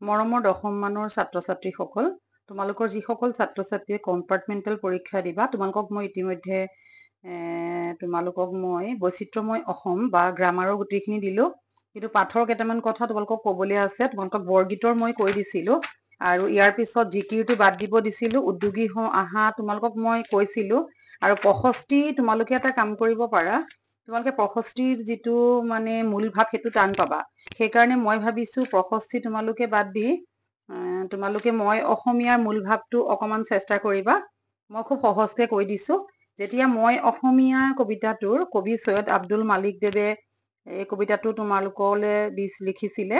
মৰমৰ দশম মানৰ ছাত্ৰ ছাত্ৰীসকল, তোমালোকৰ যিসকল ছাত্ৰ ছাত্ৰীয়ে কম্পাৰ্টমেণ্টেল পৰীক্ষা দিবা, তোমালোকক মই ইতিমধ্যে তোমালোকক মই বৈচিত্ৰ্যময় অসম বা গ্ৰামাৰৰ গোটেইখিনি দিলো। কিন্তু পাঠৰ কেইটামান কথা তোমালোকক ক'বলৈ আছে। তোমালোকক বৰগীতৰ মই কৈ দিছিলো আৰু ইয়াৰ পিছত জিকিৰটো বাদ দিব দিছিলো। উদ্যোগী হওঁ আহা তোমালোকক মই কৈছিলো। আৰু প্ৰশস্তি তোমালোকে এটা কাম কৰিব পাৰা, তোমালোকে প্ৰশস্তিৰ যিটো মানে মূল ভাৱ সেইটো টান পাবা। সেইকাৰণে মই ভাবিছো প্ৰশস্তি তোমালোকে বাদ দি তোমালোকে মই অসমীয়াৰ মূল ভাৱটো অকমান চেষ্টা কৰিবা। মই খুব সহজকে কৈ দিছো। যেতিয়া মই অসমীয়া কবিতাটোৰ কবি সৈয়দ আব্দুল মালিক দেৱে এই কবিতাটো তোমালোকলৈ লিখিছিলে,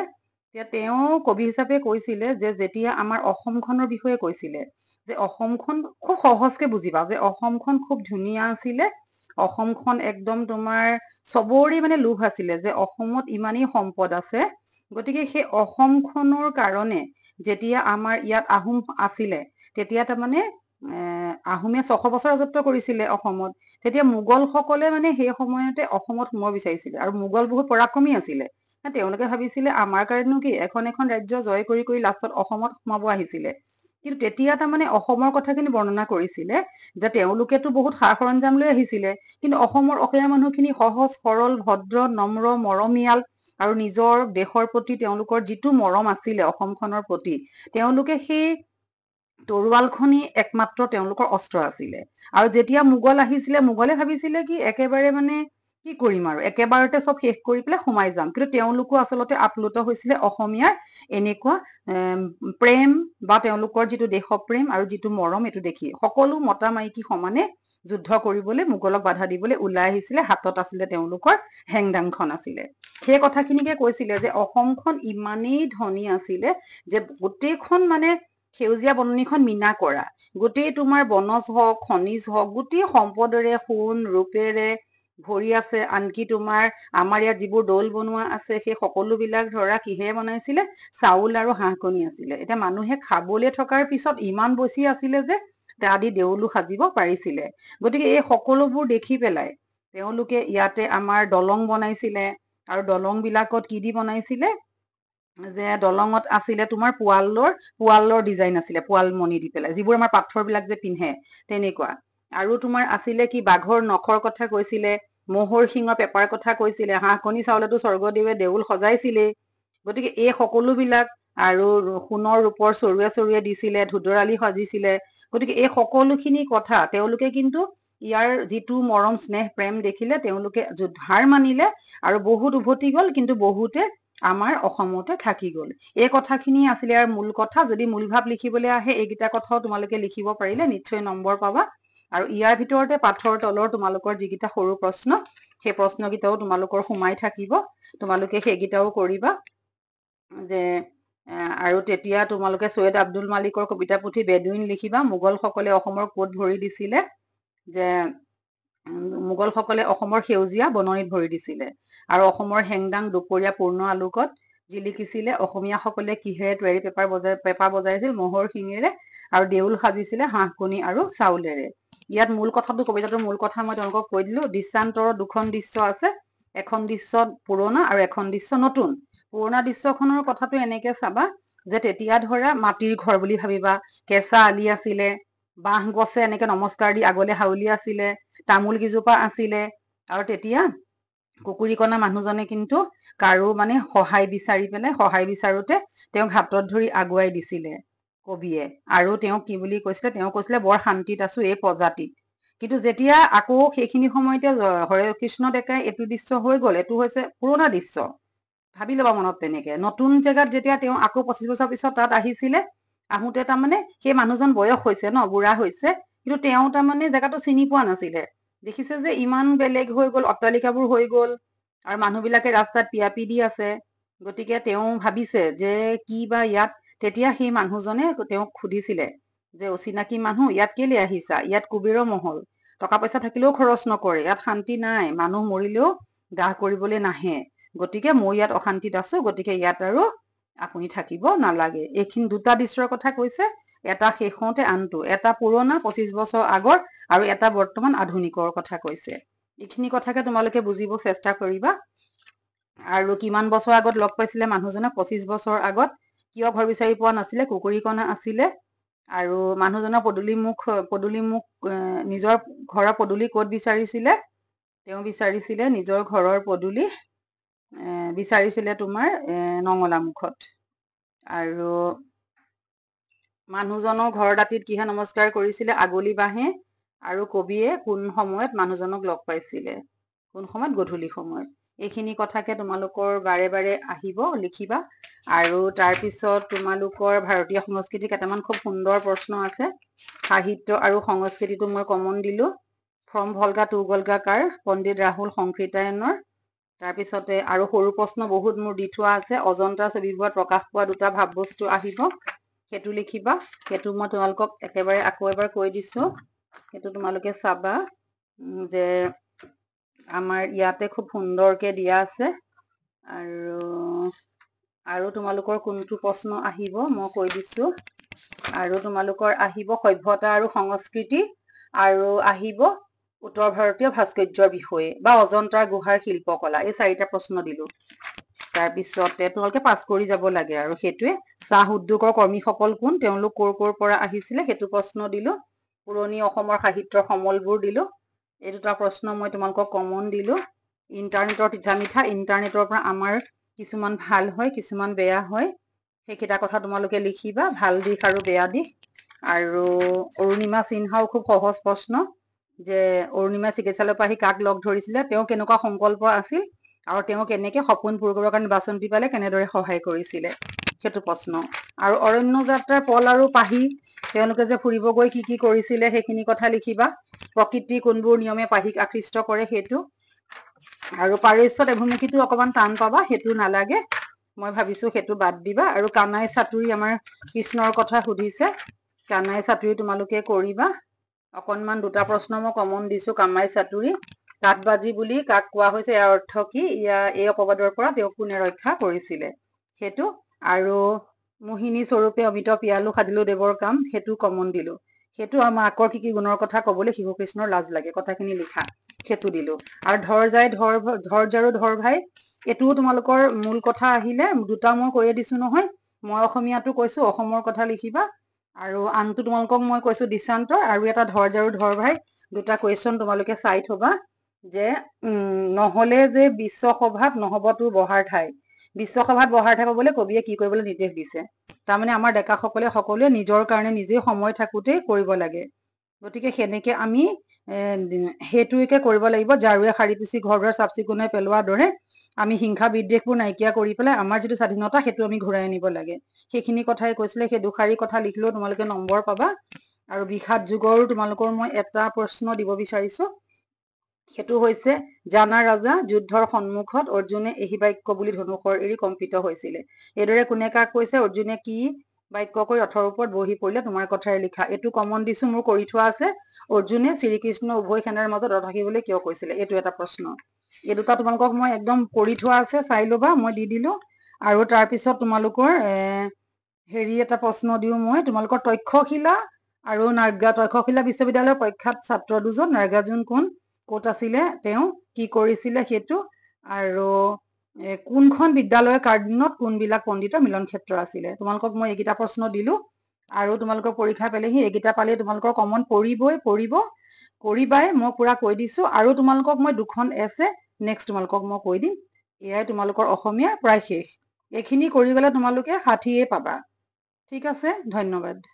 তেতিয়া তেওঁ কবি হিচাপে কৈছিলে যে যেতিয়া আমাৰ অসমখনৰ বিষয়ে কৈছিলে যে অসমখন খুব সহজকে বুজিবা যে অসমখন খুব ধুনীয়া আছিলে। অসমখন একদম তোমাৰ চবৰে মানে লোভ আছিলে যে অসমত ইমানেই সম্পদ আছে। গতিকে সেই অসমখনৰ কাৰণে যেতিয়া আমাৰ ইয়াত আহোম আছিলে, তেতিয়া তাৰমানে আহোমে 600 বছৰ ৰাজত্ব কৰিছিলে অসমত। তেতিয়া মোগল সকলে মানে সেই সময়তে অসমত সোমাব বিচাৰিছিলে আৰু মোগল বহুত পৰাক্ৰমী আছিলে। তেওঁলোকে ভাবিছিলে আমাৰ কাৰণেনো কি, এখন এখন ৰাজ্য জয় কৰি লাষ্টত অসমত সোমাব আহিছিলে। কিন্তু তেতিয়া তাৰমানে অসমৰ কথাখিনি বৰ্ণনা কৰিছিলে যে তেওঁলোকেতো বহুত সা সৰঞ্জাম লৈ আহিছিলে, কিন্তু অসমৰ অসমীয়া মানুহখিনি সহজ সৰল ভদ্ৰ নম্ৰ মৰমীয়াল আৰু নিজৰ দেশৰ প্ৰতি তেওঁলোকৰ যিটো মৰম আছিলে অসমখনৰ প্ৰতি, তেওঁলোকে সেই তৰোৱালখনি একমাত্ৰ তেওঁলোকৰ অস্ত্ৰ আছিলে। আৰু যেতিয়া মোগল আহিছিলে, মোগলে ভাবিছিলে কি একেবাৰে মানে কি কৰিম আৰু একেবাৰতে চব শেষ কৰি পেলাই সোমাই যাম। কিন্তু তেওঁলোকো আচলতে আপ্লুত হৈছিলে অসমীয়াৰ এনেকুৱা প্ৰেম বা তেওঁলোকৰ যিটো দেশপ্ৰেম আৰু যিটো মৰম এইটো দেখি। সকলো মতা মাইকী সমানে যুদ্ধ কৰিবলৈ মোগলক বাধা দিবলৈ ওলাই আহিছিলে। হাতত আছিলে তেওঁলোকৰ হেংদাংখন আছিলে। সেই কথাখিনিকে কৈছিলে যে অসমখন ইমানেই ধনী আছিলে যে গোটেইখন মানে সেউজীয়া বননিখন মীনা কৰা, গোটেই তোমাৰ বনজ হওক খনিজ হওক গোটেই সম্পদৰে সোণ ৰূপেৰে ভৰি আছে। আনকি তোমাৰ আমাৰ ইয়াত যিবোৰ দৌল বনোৱা আছে সেই সকলো বিলাক ধৰা কিহেৰে বনাইছিলে, চাউল আৰু হাঁহ কণী আছিলে। এতিয়া মানুহে খাবলৈ থকাৰ পিছত ইমান বেছি আছিলে যে আদি দেউলো সাজিব পাৰিছিলে। গতিকে এই সকলোবোৰ দেখি পেলাই তেওঁলোকে ইয়াতে আমাৰ দলং বনাইছিলে। আৰু দলং বিলাকত কি দি বনাইছিলে, যে দলঙত আছিলে তোমাৰ পোৱালৰ ডিজাইন আছিলে, পোৱালমণি দি পেলাই, যিবোৰ আমাৰ পাথৰ বিলাক যে পিন্ধে তেনেকুৱা। আৰু তোমাৰ আছিলে কি বাঘৰ নখৰ কথা কৈছিলে, মহৰ শিঙৰ পেপাৰ কথা কৈছিলে, হাঁহ কণী চাউলেতো স্বৰ্গদেৱে দেউল সজাইছিলেই। গতিকে এই সকলো বিলাক আৰু সোণৰ ৰূপৰ চৰুৱে দিছিলে, ধুদৰালি সাজিছিলে। গতিকে এই সকলোখিনি কথা তেওঁলোকে কিন্তু ইয়াৰ যিটো মৰম স্নেহ প্ৰেম দেখিলে তেওঁলোকে হাৰ মানিলে আৰু বহুত উভতি গল, কিন্তু বহুতে আমাৰ অসমতে থাকি গল। এই কথাখিনি আছিলে ইয়াৰ মূল কথা। যদি মূল ভাৱ লিখিবলৈ আহে এইকেইটা কথাও তোমালোকে লিখিব পাৰিলে নিশ্চয় নম্বৰ পাবা। আৰু ইয়াৰ ভিতৰতে পাঠৰ তলৰ তোমালোকৰ যিকেইটা সৰু প্ৰশ্ন, সেই প্ৰশ্নকেইটাও তোমালোকৰ সোমাই থাকিব। তোমালোকে সেইকেইটাও কৰিবা। যে আৰু তেতিয়া তোমালোকে সৈয়দ আব্দুল মালিকৰ কবিতা পুথি বেদুইন লিখিবা। মোগল সকলে অসমৰ ক'ত ভৰি দিছিলে, যে মোগল সকলে অসমৰ সেউজীয়া বননিত ভৰি দিছিলে। আৰু অসমৰ হেংদাং দুপৰীয়া পূৰ্ণ আলোকত জিলিকিছিলে। অসমীয়াসকলে কিহেৰে তৈয়াৰী পেঁপা বজাইছিল, মহৰ শিঙেৰে। আৰু দেউল সাজিছিলে হাঁহ কণী আৰু চাউলেৰে। ইয়াত মূল কথাটো, কবিতাটোৰ মূল কথা মই তেওঁলোকক কৈ দিলো। দৃশ্যান্তৰৰ দুখন দৃশ্য আছে, এখন দৃশ্য পুৰণা আৰু এখন দৃশ্য নতুন। পুৰণা দৃশ্যখনৰ কথাটো এনেকে চাবা যে তেতিয়া ধৰা মাটিৰ ঘৰ বুলি ভাবিবা, কেঁচা আলি আছিলে, বাঁহ গছে এনেকে নমস্কাৰ দি আগলে হাউলি আছিলে, তামোল কেইজোপা আছিলে। আৰু তেতিয়া কুকুৰিকণা মানুহজনে কিন্তু কাৰো মানে সহায় বিচাৰোতে তেওঁক হাতত ধৰি আগুৱাই দিছিলে কবিয়ে। আৰু তেওঁক কি বুলি কৈছিলে, তেওঁ কৈছিলে বৰ শান্তিত আছো এই প্ৰজাতিত। কিন্তু যেতিয়া আকৌ সেইখিনি সময়তে হৰে কৃষ্ণ ডেকাই এইটো দৃশ্য হৈ গল, এইটো হৈছে পুৰণা দৃশ্য, ভাবি ল'বা মনত। তেনেকে নতুন জেগাত যেতিয়া তেওঁ আকৌ 25 বছৰ পিছত তাত আহিছিলে, আহোতে তাৰমানে সেই মানুহজন বয়স হৈছে ন, বুঢ়া হৈছে, কিন্তু তেওঁ তাৰমানে জেগাটো চিনি পোৱা নাছিলে। দেখিছে যে ইমান বেলেগ হৈ গল, অট্টালিকাবোৰ হৈ গল আৰু মানুহ বিলাকে ৰাস্তাত পিয়াপি দি আছে। গতিকে তেওঁ ভাবিছে যে কি বা ইয়াত। তেতিয়া সেই মানুহজনে তেওঁক সুধিছিলে যে অচিনাকি মানুহ ইয়াত কেলে আহিছা, ইয়াত কুবেৰৰ মহল, টকা পইচা থাকিলেও খৰচ নকৰে, ইয়াত শান্তি নাই, মানুহ মৰিলেও দাহ কৰিবলৈ নাহে। গতিকে মই ইয়াত অশান্তিত আছো, গতিকে ইয়াত আৰু আপুনি থাকিব নালাগে। এইখিনি দুটা দৃশ্যৰ কথা কৈছে, এটা শেষ হওঁতে আনটো, এটা পুৰণা 25 বছৰ আগৰ আৰু এটা বৰ্তমান আধুনিকৰ কথা কৈছে। এইখিনি কথাকে তোমালোকে বুজিব চেষ্টা কৰিবা। আৰু কিমান বছৰ আগত লগ পাইছিলে মানুহজনক, 25 বছৰ আগত কিয় ঘৰ বিচাৰি পোৱা নাছিলে, কুকুৰীকণা আছিলে। আৰু মানুহজনৰ পদূলি মুখ নিজৰ ঘৰৰ পদূলি ক'ত বিচাৰিছিলে? তেওঁ বিচাৰিছিলে নিজৰ ঘৰৰ পদূলি বিচাৰিছিলে তোমাৰ নঙলামুখত। আৰু মানুহজনৰ ঘৰ দাঁতিত কিহে নমস্কাৰ কৰিছিলে? আগলি বাঁহে। আৰু কবিয়ে কোন সময়ত মানুহজনক লগ পাইছিলে? কোন সময়ত? গধূলি সময়ত। এইখিনি কথাকে তোমালোকৰ বাৰে বাৰে আহিব, লিখিবা। আৰু তাৰপিছত তোমালোকৰ ভাৰতীয় সংস্কৃতি কেইটামান খুব সুন্দৰ প্ৰশ্ন আছে। সাহিত্য আৰু সংস্কৃতিটো মই কমন দিলো। ফ্ৰম ভলগা টু ভলগা কাৰ? পণ্ডিত ৰাহুল সংকৃতায়নৰ। তাৰপিছতে আৰু সৰু প্ৰশ্ন বহুত মোৰ দি থোৱা আছে। অজন্তাৰ ছবিবোৰত প্ৰকাশ পোৱা দুটা ভাৱবস্তু আহিব, সেইটো লিখিবা। সেইটো মই তোমালোকক একেবাৰে আকৌ এবাৰ কৈ দিছো, সেইটো তোমালোকে চাবা যে আমাৰ ইয়াতে খুব সুন্দৰকে দিয়া আছে। আৰু তোমালোকৰ কোনটো প্ৰশ্ন আহিব মই কৈ দিছো। আৰু তোমালোকৰ আহিব সভ্যতা আৰু সংস্কৃতি, আৰু আহিব উত্তৰ ভাৰতীয় ভাস্কৰ্যৰ বিষয়ে বা অজন্তাৰ গুহাৰ শিল্পকলা। এই 4টা প্ৰশ্ন দিলো। তাৰপিছতে তোমালোকে পাছ কৰি যাব লাগে। আৰু সেইটোৱে চাহ উদ্যোগৰ কৰ্মীসকল কোন? তেওঁলোক ক'ৰ পৰা আহিছিলে? সেইটো প্ৰশ্ন দিলো। পুৰণি অসমৰ সাহিত্যৰ সমলবোৰ দিলো। এই 2টা প্ৰশ্ন মই তোমালোকক কমন দিলো। ইণ্টাৰনেটৰ তিতা মিঠা, ইণ্টাৰনেটৰ পৰা আমাৰ কিছুমান ভাল হয়, কিছুমান বেয়া হয়। সেইকেইটা কথা তোমালোকে লিখিবা, ভাল দিশ আৰু বেয়া দিশ। আৰু অৰুণিমা সিনহাও খুব সহজ প্ৰশ্ন, যে অৰুণিমা চিকিৎসালয়ৰ পৰা আহি কাক লগ ধৰিছিলে? তেওঁ কেনেকুৱা সংকল্প আছিল? আৰু তেওঁ কেনেকে সপোন পূৰ কৰিবৰ কাৰণে বাচন্তি পালে কেনেদৰে সহায় কৰিছিলে? সেইটো প্ৰশ্ন। আৰু অৰণ্য যাত্ৰাৰ পল আৰু পাহি, তেওঁলোকে যে ফুৰিব গৈ কি কি কৰিছিলে সেইখিনি কথা লিখিবা। প্ৰকৃতিৰ কোনবোৰ নিয়মে পাহিক আকৃষ্ট কৰে সেইটো। আৰু পাৰস্যত এভুমুখীটো অকমান টান পাবা, সেইটো নালাগে, মই ভাবিছো সেইটো বাদ দিবা। আৰু কানাই চাতুৰি আমাৰ কৃষ্ণৰ কথা সুধিছে, কানাই চাতুৰি তোমালোকে কৰিবা। অকনমান 2টা প্ৰশ্ন মই কমন দিছো। কানাই চাতুৰি কাঠবাজি বুলি কাক কোৱা হৈছে? ইয়াৰ অৰ্থ কি? এই অপবাদৰ পৰা তেওঁক কোনে ৰক্ষা কৰিছিলে? সেইটো। আৰু মোহিনী স্বৰূপে অমিত পিয়ালো সাধিলো দেৱৰ কাম, সেইটো কমন দিলো। সেইটো আমাৰ মাকৰ কি কি গুণৰ কথা কবলৈ শিশু কৃষ্ণৰ লাজ লাগে, কথাখিনি লিখা, সেইটো দিলো। আৰু ধৰ যায় ধৰ জাৰু ধৰ ভাই, এইটোও তোমালোকৰ মূল কথা আহিলে। 2টা মই কৈয়ে দিছো নহয়। মই অসমীয়াটো কৈছো, অসমৰ কথা লিখিবা। আৰু আনটো তোমালোকক মই কৈছো দিশান্তৰ, আৰু এটা ধৰ জাৰু ধৰ ভাই। 2টা কুৱেশ্যন তোমালোকে চাই থবা, যে নহলে যে বিশ্বসভাত নহব তোৰ বহাৰ ঠাই। বিশ্বসভাত বহাৰ ঠাই পাবলৈ কবিয়ে কি কৰিবলৈ নিৰ্দেশ দিছে? তাৰমানে আমাৰ ডেকাসকলে সকলোৱে নিজৰ কাৰণে নিজে সময় থাকোতেই কৰিব লাগে। গতিকে সেনেকে আমি সেইটোকে কৰিব লাগিব। জাৰুৱে সাৰি পুচি ঘৰ দুৱাৰ চাফ চিকুণাই পেলোৱাৰ দৰে আমি হিংসা বিদ্বেষবোৰ নাইকিয়া কৰি পেলাই আমাৰ যিটো স্বাধীনতা সেইটো আমি ঘূৰাই আনিব লাগে। সেইখিনি কথাই কৈছিলে। সেই 2 কথা লিখিলেও তোমালোকে নম্বৰ পাবা। আৰু বিষাদ যুগৰো তোমালোকৰ মই এটা প্ৰশ্ন দিব বিচাৰিছো। সেইটো হৈছে, জানা ৰাজা যুদ্ধৰ সন্মুখত অৰ্জুনে এই বাক্য বুলি ধনুষৰ এৰি কম্পিত হৈছিলে। এইদৰে কোনে কাক কৈছে? অৰ্জুনে কি বাক্য কৈ ৰথৰ ওপৰত বহি পৰিলে? তোমাৰ কথাৰে লিখা। এইটো কমন দিছো, মোৰ কৰি থোৱা আছে। অৰ্জুনে শ্ৰীকৃষ্ণ উভয় সেনাৰ মাজত ৰথ ৰাখিবলৈ কিয় কৈছিলে? এইটো এটা প্ৰশ্ন। এই 2টা তোমালোকক মই একদম কৰি থোৱা আছে, চাই ল'বা, মই দি দিলো। আৰু তাৰপিছত তোমালোকৰ হেৰি এটা প্ৰশ্ন দিওঁ মই, তোমালোকৰ তক্ষশিলা আৰু তক্ষশিলা বিশ্ববিদ্যালয়ৰ প্ৰখ্যাত ছাত্ৰ 2জন, নাগাৰ্জুন কোন? ক'ত আছিলে তেওঁ? কি কৰিছিলে সেইটো? আৰু কোনখন বিদ্যালয়ৰ কাৰ্ডনত কোনবিলাক পণ্ডিতৰ মিলন ক্ষেত্ৰ আছিলে? তোমালোকক মই এইকেইটা প্ৰশ্ন দিলো। আৰু তোমালোকৰ পৰীক্ষা পালেহি, এইকেইটা পালে তোমালোকৰ কমন কৰিবাই, মই পুৰা কৈ দিছো। আৰু তোমালোকক মই 2খন এছে নেক্সট তোমালোকক মই কৈ দিম। এয়াই তোমালোকৰ অসমীয়া প্ৰায় শেষ। এইখিনি কৰি গলে তোমালোকে 60 পাবা। ঠিক আছে, ধন্যবাদ।